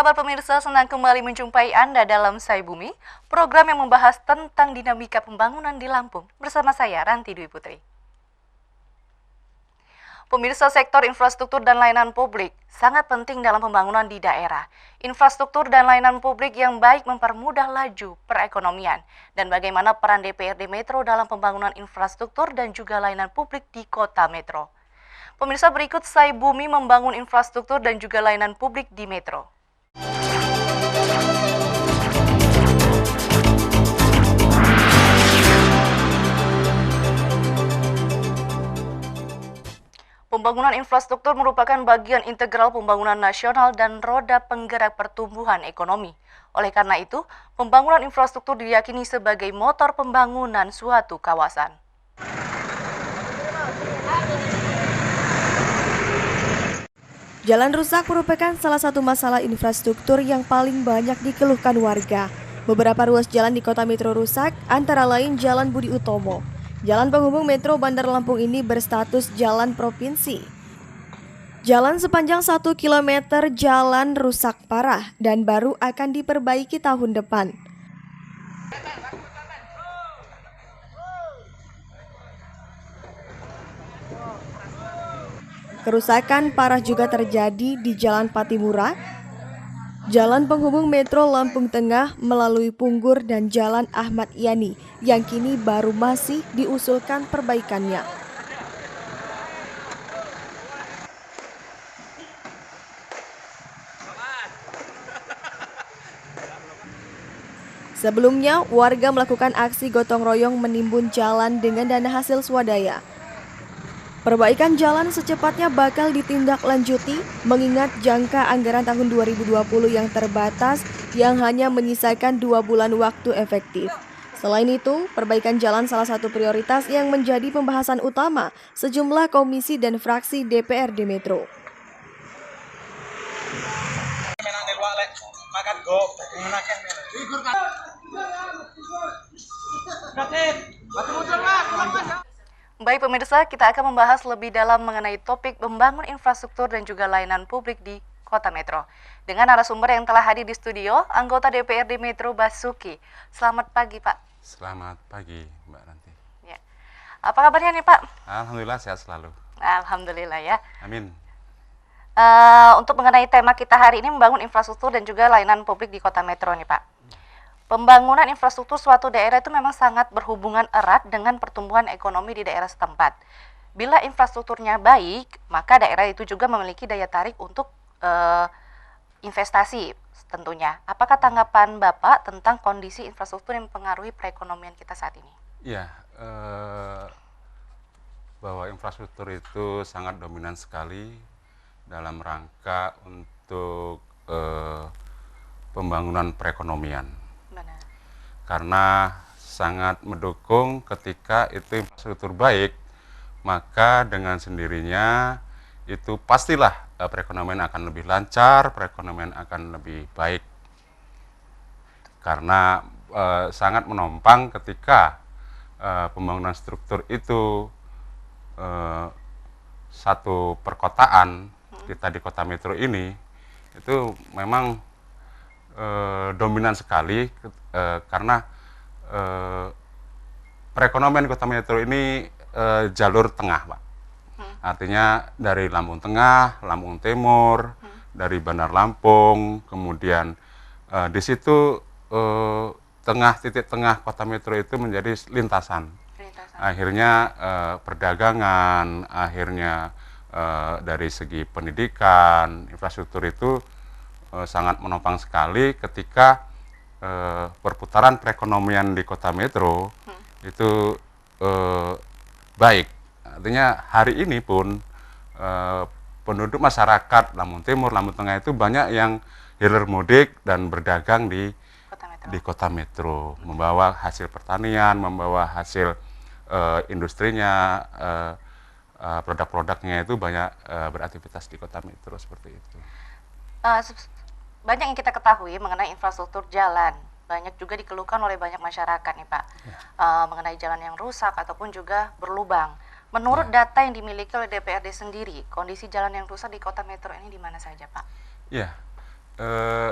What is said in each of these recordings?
kabar pemirsa? Senang kembali menjumpai Anda dalam Say Bumi, program yang membahas tentang dinamika pembangunan di Lampung. Bersama saya, Ranti Dwi Putri. Pemirsa, sektor infrastruktur dan layanan publik sangat penting dalam pembangunan di daerah. Infrastruktur dan layanan publik yang baik mempermudah laju perekonomian. Dan bagaimana peran DPRD Metro dalam pembangunan infrastruktur dan juga layanan publik di kota Metro. Pemirsa, berikut Say Bumi membangun infrastruktur dan juga layanan publik di Metro. Pembangunan infrastruktur merupakan bagian integral pembangunan nasional dan roda penggerak pertumbuhan ekonomi. Oleh karena itu, pembangunan infrastruktur diyakini sebagai motor pembangunan suatu kawasan. Jalan rusak merupakan salah satu masalah infrastruktur yang paling banyak dikeluhkan warga. Beberapa ruas jalan di kota Metro rusak, antara lain Jalan Budi Utomo. Jalan penghubung Metro Bandar Lampung ini berstatus jalan provinsi. Jalan sepanjang 1 km jalan rusak parah dan baru akan diperbaiki tahun depan. Kerusakan parah juga terjadi di Jalan Patimura, Jalan penghubung Metro Lampung Tengah melalui Punggur dan Jalan Ahmad Yani yang kini baru masih diusulkan perbaikannya. Sebelumnya, warga melakukan aksi gotong royong menimbun jalan dengan dana hasil swadaya. Perbaikan jalan secepatnya bakal ditindaklanjuti mengingat jangka anggaran tahun 2020 yang terbatas yang hanya menyisakan 2 bulan waktu efektif. Selain itu, perbaikan jalan salah satu prioritas yang menjadi pembahasan utama sejumlah komisi dan fraksi DPRD Metro. Baik pemirsa, kita akan membahas lebih dalam mengenai topik membangun infrastruktur dan juga layanan publik di Kota Metro. Dengan narasumber yang telah hadir di studio, anggota DPRD Metro Basuki. Selamat pagi, Pak. Selamat pagi, Mbak Ranti. Ya. Apa kabarnya nih, Pak? Alhamdulillah sehat selalu. Alhamdulillah ya. Amin. Untuk mengenai tema kita hari ini membangun infrastruktur dan juga layanan publik di Kota Metro nih, Pak. Pembangunan infrastruktur suatu daerah itu memang sangat berhubungan erat dengan pertumbuhan ekonomi di daerah setempat. Bila infrastrukturnya baik, maka daerah itu juga memiliki daya tarik untuk investasi tentunya. Apakah tanggapan Bapak tentang kondisi infrastruktur yang mempengaruhi perekonomian kita saat ini? Ya, bahwa infrastruktur itu sangat dominan sekali dalam rangka untuk pembangunan perekonomian. Karena sangat mendukung ketika itu infrastruktur baik, maka dengan sendirinya itu pastilah perekonomian akan lebih lancar, perekonomian akan lebih baik. Karena sangat menopang ketika pembangunan struktur itu satu perkotaan kita di Kota Metro ini itu memang dominan sekali karena perekonomian Kota Metro ini jalur tengah, Pak. Artinya dari Lampung Tengah, Lampung Timur, dari Bandar Lampung, kemudian di situ titik tengah Kota Metro itu menjadi lintasan. Akhirnya perdagangan, akhirnya dari segi pendidikan, infrastruktur itu sangat menopang sekali ketika perputaran perekonomian di Kota Metro itu baik. Artinya hari ini pun penduduk masyarakat Lampung Timur, Lampung Tengah itu banyak yang hilir mudik dan berdagang di Kota Metro, membawa hasil pertanian, membawa hasil industrinya, produk-produknya itu banyak beraktivitas di Kota Metro seperti itu. Banyak yang kita ketahui mengenai infrastruktur jalan, banyak juga dikeluhkan oleh banyak masyarakat nih, Pak, mengenai jalan yang rusak ataupun juga berlubang. Menurut data yang dimiliki oleh DPRD sendiri, kondisi jalan yang rusak di Kota Metro ini di mana saja, Pak? Ya,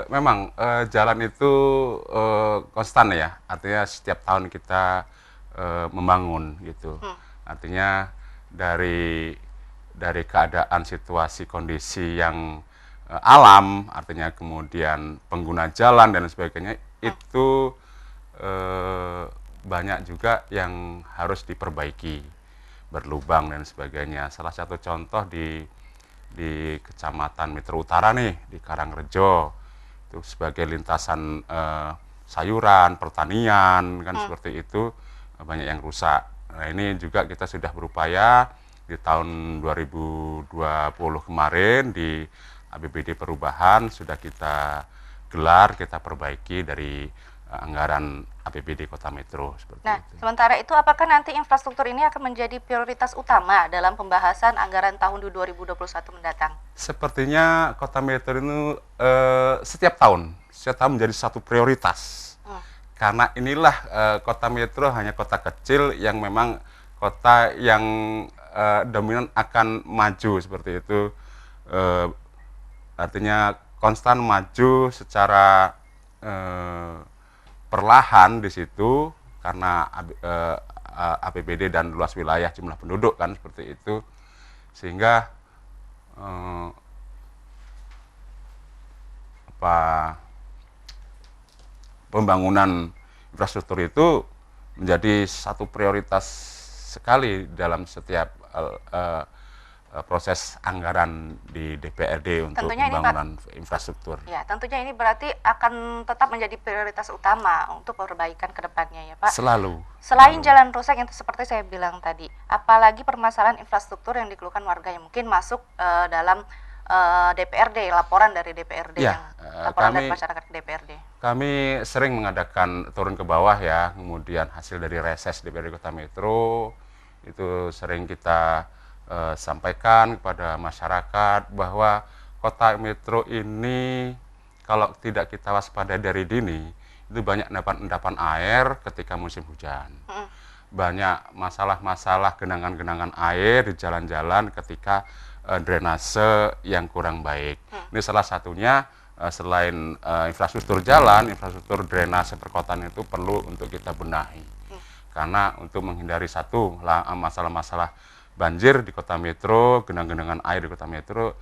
Memang jalan itu konstan ya, artinya setiap tahun kita membangun gitu. Artinya dari keadaan situasi kondisi yang alam, artinya kemudian pengguna jalan dan sebagainya itu banyak juga yang harus diperbaiki, berlubang dan sebagainya. Salah satu contoh di Kecamatan Mitra Utara nih, di Karangrejo, itu sebagai lintasan sayuran, pertanian, kan seperti itu, banyak yang rusak. Nah ini juga kita sudah berupaya di tahun 2020 kemarin di APBD Perubahan sudah kita gelar, kita perbaiki dari anggaran APBD Kota Metro seperti Nah, itu. sementara itu apakah nanti infrastruktur ini akan menjadi prioritas utama dalam pembahasan anggaran tahun 2021 mendatang? Sepertinya Kota Metro itu setiap tahun menjadi satu prioritas. Karena inilah Kota Metro hanya kota kecil yang memang kota yang dominan akan maju seperti itu. Artinya konstan maju secara perlahan di situ karena APBD dan luas wilayah jumlah penduduk kan seperti itu, sehingga pembangunan infrastruktur itu menjadi satu prioritas sekali dalam setiap proses anggaran di DPRD untuk Tentunya pembangunan infrastruktur. Ya, tentunya ini berarti akan tetap menjadi prioritas utama untuk perbaikan ke depannya ya Pak. Selalu. Selain jalan rusak yang seperti saya bilang tadi, apalagi permasalahan infrastruktur yang dikeluhkan warga yang mungkin masuk dalam DPRD, laporan dari DPRD, Ya, laporan dari masyarakat ke DPRD. Kami sering mengadakan turun ke bawah ya, kemudian hasil dari reses DPRD Kota Metro itu sering kita sampaikan kepada masyarakat bahwa Kota Metro ini kalau tidak kita waspada dari dini itu banyak endapan air ketika musim hujan. Banyak masalah-masalah genangan-genangan air di jalan-jalan ketika drainase yang kurang baik. Ini salah satunya selain infrastruktur jalan, infrastruktur drainase perkotaan itu perlu untuk kita benahi. Karena untuk menghindari satu masalah-masalah banjir di Kota Metro, genangan-genangan air di Kota Metro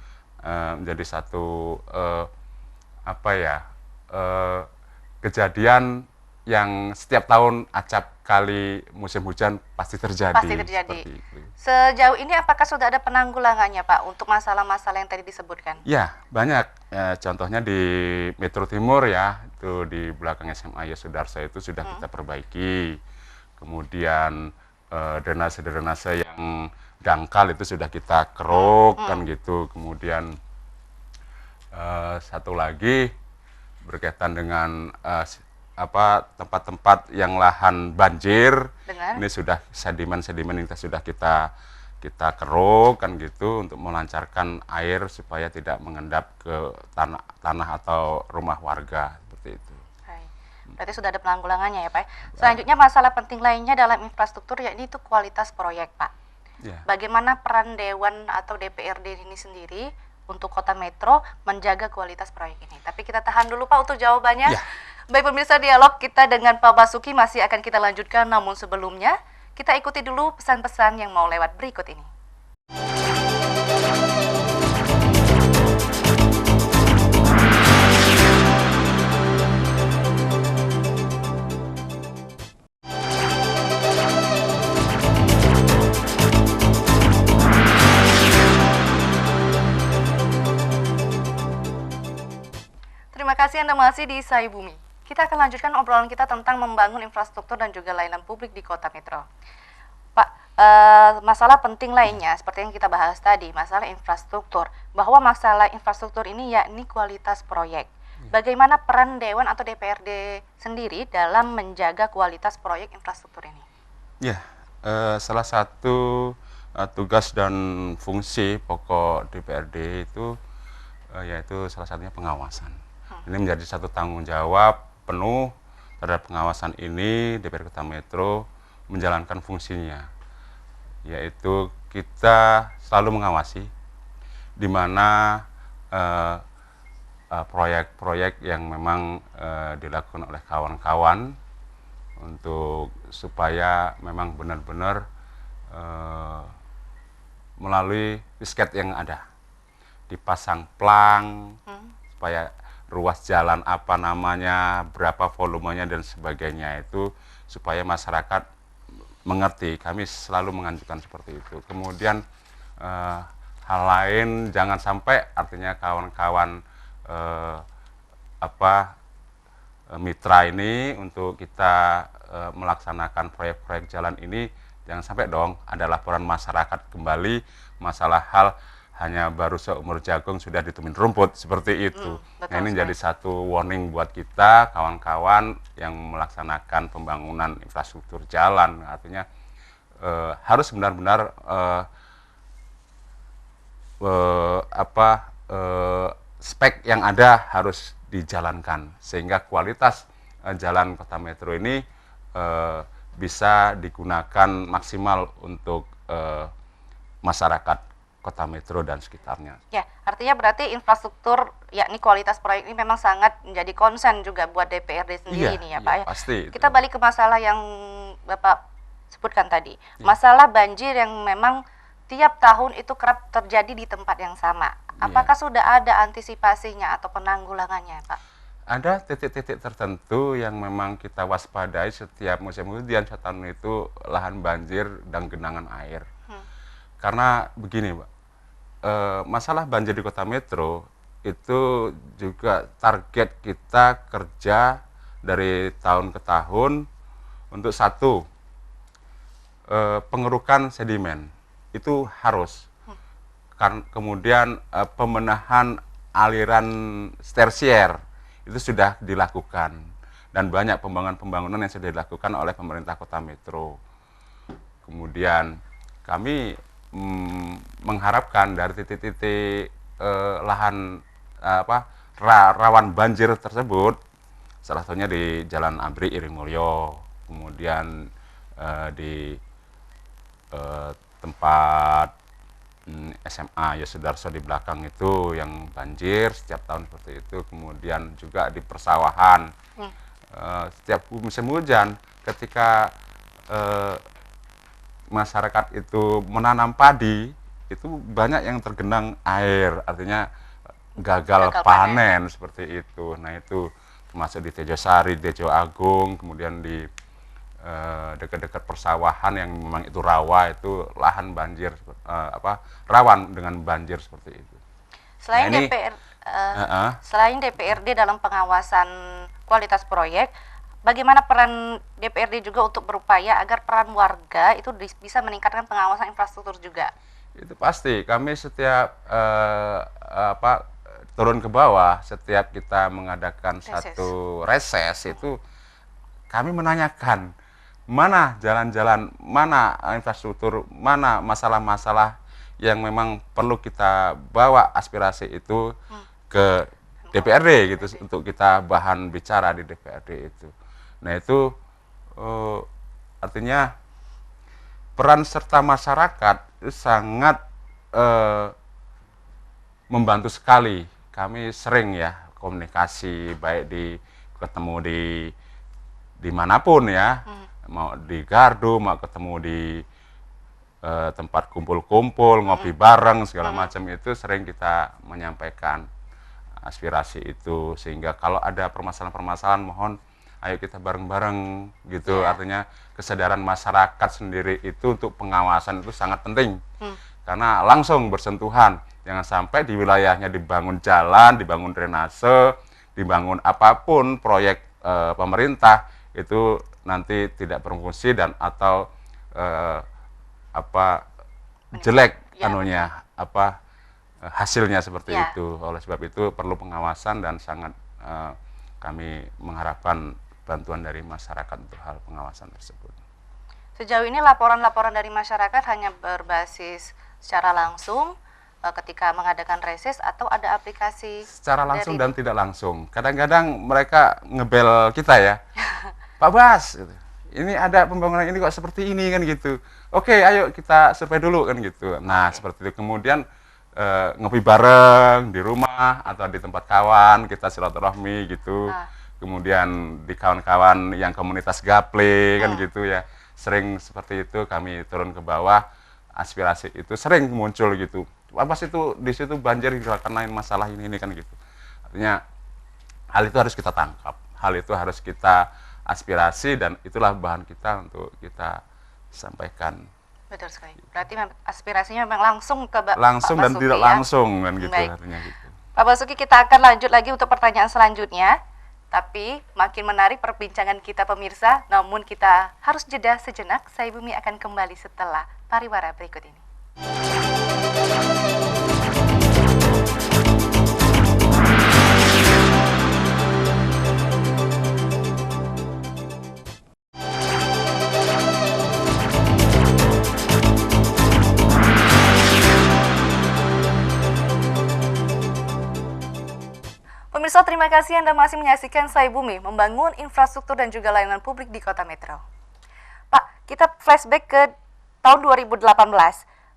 menjadi satu kejadian yang setiap tahun acap kali musim hujan pasti terjadi. Pasti terjadi. Sejauh ini apakah sudah ada penanggulangannya Pak untuk masalah-masalah yang tadi disebutkan? Ya, banyak. Contohnya di Metro Timur ya, itu di belakang SMA Yosudarso itu sudah kita perbaiki. Kemudian drainase-drainase yang dangkal itu sudah kita keruk kan gitu. Kemudian satu lagi berkaitan dengan tempat-tempat yang lahan banjir. Ini sudah sedimen-sedimen yang sudah kita keruk kan gitu untuk melancarkan air supaya tidak mengendap ke tanah atau rumah warga seperti itu. Berarti sudah ada penanggulangannya ya Pak. Selanjutnya masalah penting lainnya dalam infrastruktur yakni itu kualitas proyek Pak. Ya. Bagaimana peran Dewan atau DPRD ini sendiri untuk Kota Metro menjaga kualitas proyek ini? Tapi kita tahan dulu Pak untuk jawabannya. Ya. Baik pemirsa, dialog kita dengan Pak Basuki masih akan kita lanjutkan, namun sebelumnya kita ikuti dulu pesan-pesan yang mau lewat berikut ini. Terima kasih Anda masih di Sai Bumi. Kita akan lanjutkan obrolan kita tentang membangun infrastruktur dan juga layanan publik di Kota Metro. Pak, masalah penting lainnya seperti yang kita bahas tadi, masalah infrastruktur. Bahwa masalah infrastruktur ini yakni kualitas proyek. Bagaimana peran Dewan atau DPRD sendiri dalam menjaga kualitas proyek infrastruktur ini? Ya, salah satu tugas dan fungsi pokok DPRD itu yaitu salah satunya pengawasan. Ini menjadi satu tanggung jawab penuh terhadap pengawasan ini. DPRD Kota Metro menjalankan fungsinya, yaitu kita selalu mengawasi di mana proyek-proyek yang memang dilakukan oleh kawan-kawan untuk supaya memang benar-benar melalui disket yang ada dipasang plang supaya ruas jalan apa namanya, berapa volumenya dan sebagainya itu supaya masyarakat mengerti. Kami selalu menganjurkan seperti itu. Kemudian hal lain jangan sampai artinya kawan-kawan mitra ini untuk kita melaksanakan proyek-proyek jalan ini jangan sampai dong ada laporan masyarakat kembali masalah hal hanya baru seumur jagung sudah ditumin rumput seperti itu. Nah ini jadi satu warning buat kita kawan-kawan yang melaksanakan pembangunan infrastruktur jalan, artinya harus benar-benar spek yang ada harus dijalankan sehingga kualitas jalan Kota Metro ini bisa digunakan maksimal untuk masyarakat Kota Metro dan sekitarnya. Ya, artinya berarti infrastruktur yakni kualitas proyek ini memang sangat menjadi konsen juga buat DPRD sendiri nih ya Pak ya. Pasti. Kita balik ke masalah yang Bapak sebutkan tadi, masalah banjir yang memang tiap tahun itu kerap terjadi di tempat yang sama. Apakah sudah ada antisipasinya atau penanggulangannya, Pak? Ada titik-titik tertentu yang memang kita waspadai setiap musim hujan tahun itu lahan banjir dan genangan air. Karena begini, Pak, masalah banjir di Kota Metro itu juga target kita kerja dari tahun ke tahun untuk satu, pengerukan sedimen itu harus. Kemudian pembenahan aliran tersier itu sudah dilakukan dan banyak pembangunan yang sudah dilakukan oleh pemerintah Kota Metro. Kemudian kami mengharapkan dari titik-titik lahan rawan banjir tersebut, salah satunya di Jalan Abri Irimulyo, kemudian di tempat SMA Yosudarso di belakang itu yang banjir setiap tahun seperti itu, kemudian juga di persawahan setiap musim hujan ketika masyarakat itu menanam padi itu banyak yang tergenang air, artinya gagal panen seperti itu. Nah itu termasuk di Tejosari, Tejo Agung, kemudian di dekat-dekat persawahan yang memang itu rawa, itu lahan banjir rawan dengan banjir seperti itu. Selain selain DPRD dalam pengawasan kualitas proyek, bagaimana peran DPRD juga untuk berupaya agar peran warga itu bisa meningkatkan pengawasan infrastruktur juga? Itu pasti. Kami setiap turun ke bawah, setiap kita mengadakan satu reses itu kami menanyakan mana jalan-jalan, mana infrastruktur, mana masalah-masalah yang memang perlu kita bawa aspirasi itu ke DPRD gitu untuk kita bahan bicara di DPRD itu. Nah itu artinya peran serta masyarakat itu sangat membantu sekali. Kami sering ya komunikasi baik ketemu di manapun ya, mau di Gardu, mau ketemu di tempat kumpul-kumpul, ngopi bareng segala macam itu sering kita menyampaikan aspirasi itu, sehingga kalau ada permasalahan-permasalahan mohon ayo kita bareng-bareng gitu. Artinya kesadaran masyarakat sendiri itu untuk pengawasan itu sangat penting karena langsung bersentuhan, jangan sampai di wilayahnya dibangun jalan, dibangun drainase, dibangun apapun proyek pemerintah itu nanti tidak berfungsi dan atau jelek hasilnya seperti itu. Oleh sebab itu perlu pengawasan dan sangat kami mengharapkan bantuan dari masyarakat untuk hal pengawasan tersebut. Sejauh ini laporan-laporan dari masyarakat hanya berbasis secara langsung ketika mengadakan reses atau ada aplikasi secara langsung dan tidak langsung. Kadang-kadang mereka ngebel kita ya, Pak Bas, gitu. Ini ada pembangunan ini kok seperti ini kan gitu. Oke, ayo kita survei dulu kan gitu. Nah seperti itu. Kemudian ngopi bareng di rumah atau di tempat kawan, kita silaturahmi gitu. Kemudian di kawan-kawan yang komunitas gaple kan gitu ya, sering seperti itu kami turun ke bawah, aspirasi itu sering muncul gitu. Pas itu di situ banjir karena masalah ini kan gitu. Artinya hal itu harus kita tangkap, hal itu harus kita aspirasi, dan itulah bahan kita untuk kita sampaikan. Betul sekali. Berarti aspirasinya memang langsung ke langsung Pak dan Basuki, tidak ya? langsung kan gitu. Baik. Artinya gitu. Pak Basuki, kita akan lanjut lagi untuk pertanyaan selanjutnya. Tapi makin menarik perbincangan kita pemirsa, namun kita harus jeda sejenak. Saya Bumi akan kembali setelah pariwara berikut ini. Pemirsa, terima kasih Anda masih menyaksikan Saya Bumi, membangun infrastruktur dan juga layanan publik di Kota Metro. Pak, kita flashback ke tahun 2018.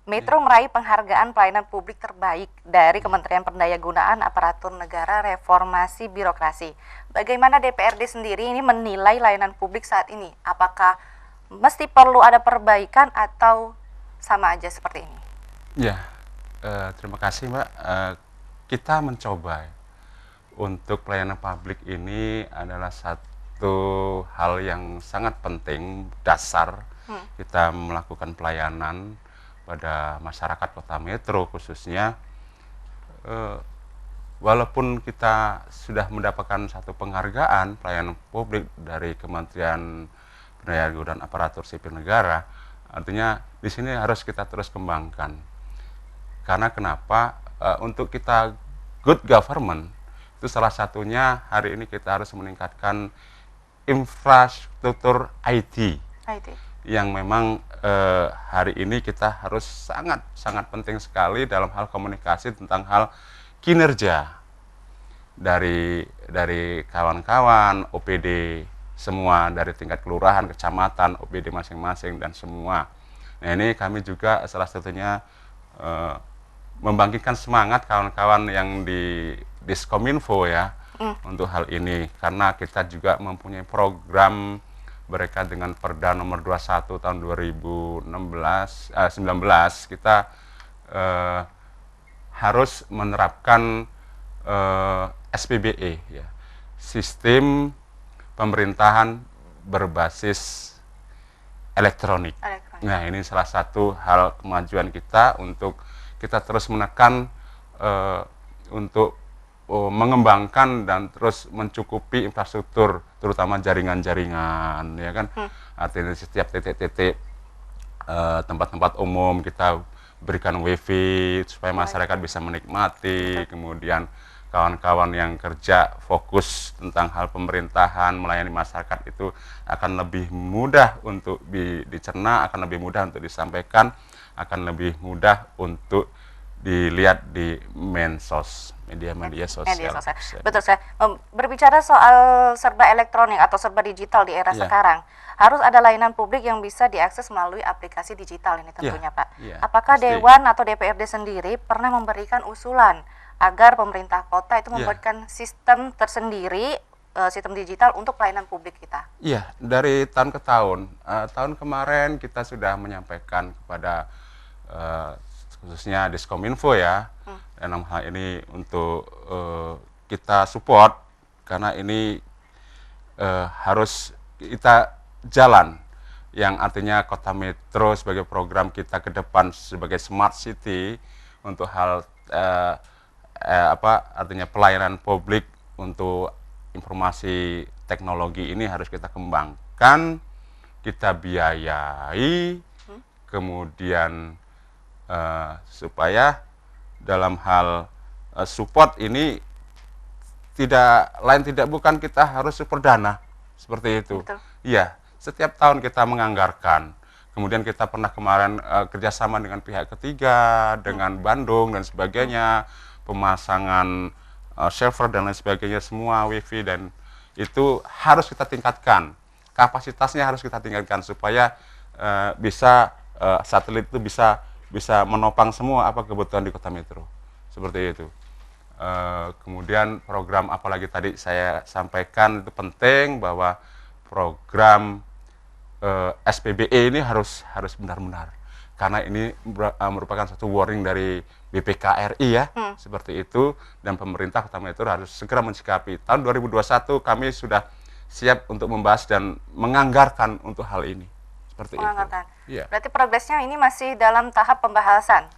Metro meraih penghargaan pelayanan publik terbaik dari Kementerian Pendayagunaan Aparatur Negara Reformasi Birokrasi. Bagaimana DPRD sendiri ini menilai layanan publik saat ini? Apakah mesti perlu ada perbaikan atau sama aja seperti ini? Ya, terima kasih Mbak. Kita mencoba untuk pelayanan publik ini adalah satu hal yang sangat penting, dasar kita melakukan pelayanan pada masyarakat Kota Metro khususnya. Walaupun kita sudah mendapatkan satu penghargaan pelayanan publik dari Kementerian Pendayagunaan Aparatur Sipil Negara, artinya di sini harus kita terus kembangkan. Karena kenapa? Untuk kita good government, itu salah satunya hari ini kita harus meningkatkan infrastruktur IT. Yang memang hari ini kita harus sangat penting sekali dalam hal komunikasi tentang hal kinerja dari kawan-kawan OPD semua, dari tingkat kelurahan, kecamatan, OPD masing-masing dan semua. Nah, ini kami juga salah satunya membangkitkan semangat kawan-kawan yang di Diskominfo ya untuk hal ini, karena kita juga mempunyai program berkaitan dengan Perda nomor 21 tahun 2019 kita harus menerapkan SPBE ya, sistem pemerintahan berbasis elektronik. Nah, ini salah satu hal kemajuan kita untuk kita terus menekan untuk mengembangkan dan terus mencukupi infrastruktur, terutama jaringan-jaringan, ya kan. Artinya setiap titik-titik tempat-tempat umum kita berikan wifi supaya masyarakat bisa menikmati. Kemudian kawan-kawan yang kerja fokus tentang hal pemerintahan, melayani masyarakat itu akan lebih mudah untuk dicerna, akan lebih mudah untuk disampaikan, akan lebih mudah untuk dilihat di media sosial. Betul, saya berbicara soal serba elektronik atau serba digital di era sekarang, harus ada layanan publik yang bisa diakses melalui aplikasi digital ini tentunya, Pak. Apakah pasti. Dewan atau DPRD sendiri pernah memberikan usulan agar pemerintah kota itu membuatkan sistem tersendiri, sistem digital untuk pelayanan publik kita? Iya, dari tahun ke tahun. Tahun kemarin kita sudah menyampaikan kepada khususnya Diskominfo ya, dalam hal ini untuk kita support, karena ini harus kita jalan, yang artinya Kota Metro sebagai program kita ke depan sebagai smart city untuk hal artinya pelayanan publik untuk informasi teknologi ini harus kita kembangkan, kita biayai, kemudian supaya dalam hal support ini bukan kita harus super dana seperti itu. Iya, setiap tahun kita menganggarkan. Kemudian kita pernah kemarin kerjasama dengan pihak ketiga, dengan Bandung dan sebagainya, pemasangan server dan lain sebagainya, semua wifi, dan itu harus kita tingkatkan. Kapasitasnya harus kita tingkatkan supaya bisa satelit itu bisa bisa menopang semua apa kebutuhan di Kota Metro. Seperti itu. Kemudian program apalagi tadi saya sampaikan itu penting bahwa program SPBE ini harus benar-benar, karena ini merupakan satu warning dari BPKRI ya, seperti itu, dan pemerintah Kota Metro harus segera mensikapi. Tahun 2021 kami sudah siap untuk membahas dan menganggarkan untuk hal ini. Seperti Menganggarkan. itu. Ya. Berarti progresnya ini masih dalam tahap pembahasan.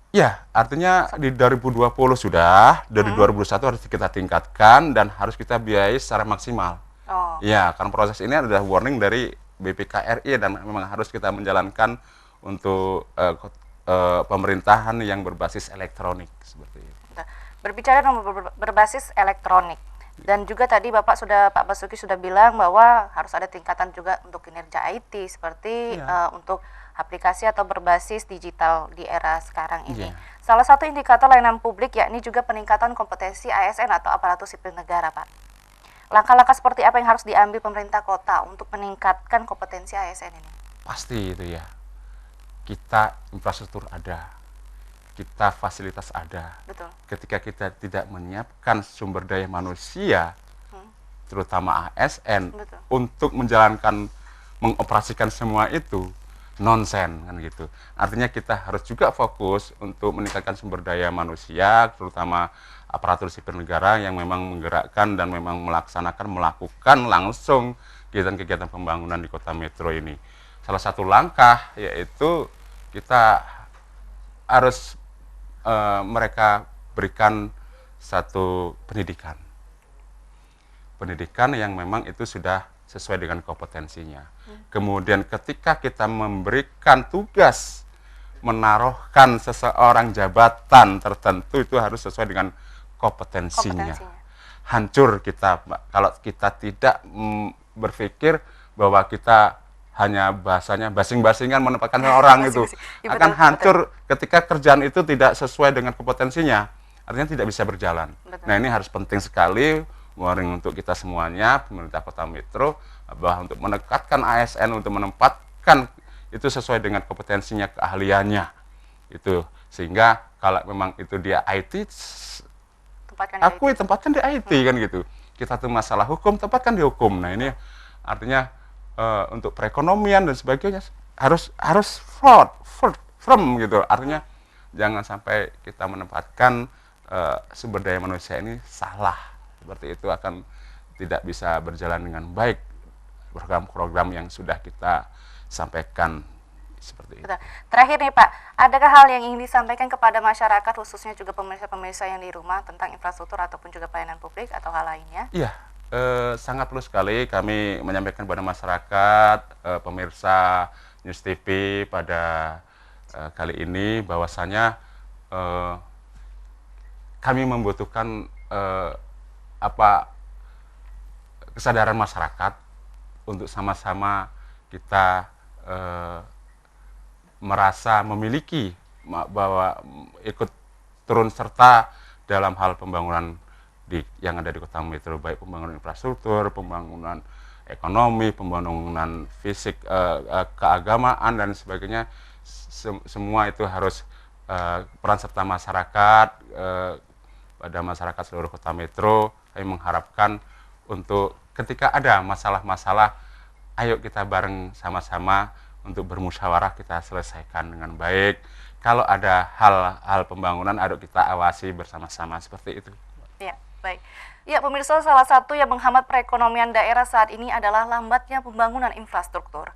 Ya, artinya di 2020 sudah, dari 2021 harus kita tingkatkan dan harus kita biayai secara maksimal. Oh. Ya, karena proses ini adalah warning dari BPKRI dan memang harus kita menjalankan untuk pemerintahan yang berbasis elektronik seperti itu. Berbicara tentang berbasis elektronik, dan juga tadi Pak Basuki sudah bilang bahwa harus ada tingkatan juga untuk kinerja IT seperti untuk aplikasi atau berbasis digital di era sekarang ini. Salah satu indikator layanan publik yakni juga peningkatan kompetensi ASN atau aparatur sipil negara, Pak. Langkah-langkah seperti apa yang harus diambil pemerintah kota untuk meningkatkan kompetensi ASN ini? Pasti itu ya. Kita infrastruktur ada, kita fasilitas ada. Betul. Ketika kita tidak menyiapkan sumber daya manusia, terutama ASN, Betul. untuk mengoperasikan semua itu, nonsen kan gitu. Artinya kita harus juga fokus untuk meningkatkan sumber daya manusia, terutama aparatur sipil negara yang memang menggerakkan dan memang melakukan langsung kegiatan-kegiatan pembangunan di Kota Metro ini. Salah satu langkah yaitu kita harus mereka berikan satu pendidikan yang memang itu sudah sesuai dengan kompetensinya. Kemudian ketika kita memberikan tugas menaruhkan seseorang jabatan tertentu, itu harus sesuai dengan kompetensinya. Hancur kita, Mbak, kalau kita tidak berpikir bahwa kita hanya bahasanya basing-basingan menempatkan orang itu akan hancur ketika kerjaan itu tidak sesuai dengan kompetensinya, artinya tidak bisa berjalan. Nah, ini harus penting sekali warning untuk kita semuanya, pemerintah Kota Metro, bahwa untuk menekatkan ASN untuk menempatkan itu sesuai dengan kompetensinya, keahliannya itu, sehingga kalau memang itu dia IT, tempatkan di IT kan gitu. Kita tuh masalah hukum, tempatkan di hukum. Nah, ini artinya untuk perekonomian dan sebagainya harus firm gitu. Artinya jangan sampai kita menempatkan sumber daya manusia ini salah. Seperti itu akan tidak bisa berjalan dengan baik program-program yang sudah kita sampaikan seperti itu. Terakhir nih Pak, adakah hal yang ingin disampaikan kepada masyarakat khususnya juga pemirsa-pemirsa yang di rumah tentang infrastruktur ataupun juga pelayanan publik atau hal lainnya? Iya, sangat perlu sekali kami menyampaikan kepada masyarakat, pemirsa News TV pada kali ini bahwasanya kami membutuhkan kesadaran masyarakat untuk sama-sama kita merasa memiliki bahwa ikut turun serta dalam hal pembangunan yang ada di Kota Metro, baik pembangunan infrastruktur, pembangunan ekonomi, pembangunan fisik, keagamaan dan sebagainya. Semua itu harus peran serta masyarakat, pada masyarakat seluruh Kota Metro. Kami mengharapkan untuk ketika ada masalah-masalah, ayo kita bareng sama-sama untuk bermusyawarah kita selesaikan dengan baik. Kalau ada hal-hal pembangunan, ayo kita awasi bersama-sama seperti itu. Ya, baik. Ya, pemirsa, salah satu yang menghambat perekonomian daerah saat ini adalah lambatnya pembangunan infrastruktur.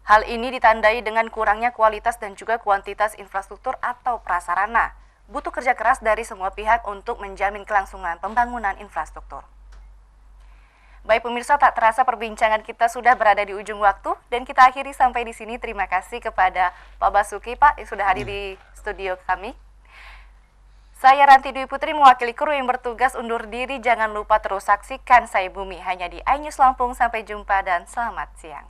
Hal ini ditandai dengan kurangnya kualitas dan juga kuantitas infrastruktur atau prasarana. Butuh kerja keras dari semua pihak untuk menjamin kelangsungan pembangunan infrastruktur. Baik pemirsa, tak terasa perbincangan kita sudah berada di ujung waktu dan kita akhiri sampai di sini. Terima kasih kepada Pak Basuki, Pak, yang sudah hadir di studio kami. Saya Ranti Dwi Putri mewakili kru yang bertugas undur diri. Jangan lupa terus saksikan Saya Bumi hanya di iNews Lampung. Sampai jumpa dan selamat siang.